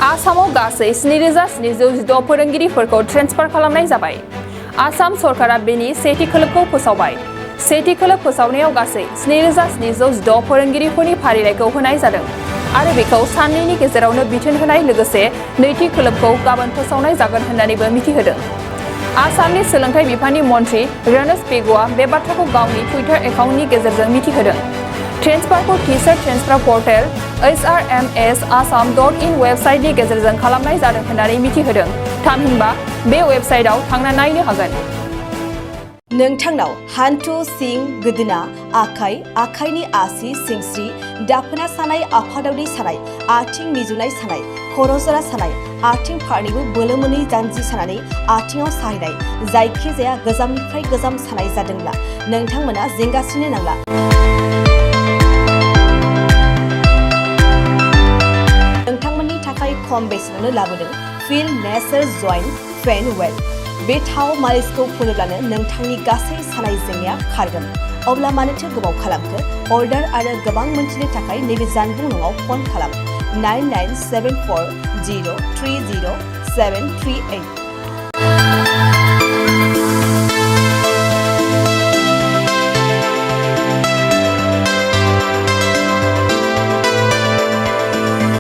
आसामाव गासै 7,716 फोरोंगिरिफोरखौ ट्रेन्सफार खालामनाय जाबाय। आसाम सरकारा बेनि सेथि खोलोबखौ फोसावबाय। सेथि खोलोब फोसावनायाव गासै 7,716 फोरोंगिरिफोरनि फारिलाइखौ होनाय जादों आरो बेखौ साननैनि गेजेरावनो बिथोन होनाय लोगोसे नैथि खोलोबखौ गाबोन फोसावनाय जागोन होननानैबो मिथिहोदों। आसामनि सोलोंथाइ बिफाननि मन्थ्रि रनोज पेगुआ बे बाथ्राखौ गावनि टुइटार एकाउन्टनि गेजेरजों मिथिहोदों। ट्रेन्सफारखौ टिचार ट्रेन्सफार पर्टेल hrmsasam.in वेबसाइटनि गेजेरजों खालामनाय जादों होननानै मिथिहोदों। थामहिनबा बे वेबसाइटआव थांना नायनो हागोन। नोंथांनाव हान्थु सिं गोदोना आखाइ आखाइनि आसि सिंस्रि दाफोना सानाय आफादावनि सानाय आथिं मिजुनाय सानाय खर' जरा सानाय आथिं फारनैबो बोलो मोनै जानजि सानानै आथिङाव साहैनाय जायखिजाया गोजामनिफ्राय गोजाम सानाय जादोंब्ला नोंथांमोना जिंगासिनो नांला। नोंथांमोननि थाखाय खम बेसेनावनो लाबोदों फिल नेचार जइन्ट पेन वेल। बे थाव मालिसखौ फुनोब्लानो नोंथांनि गासै सानाय जेंनाया खारगोन। अब्ला मानोथो गोबाव खालामखो? अर्डार आरो गोबां मोनथिनो थाखाय नैबे जानबुं नङाव फन खालाम 9974030738।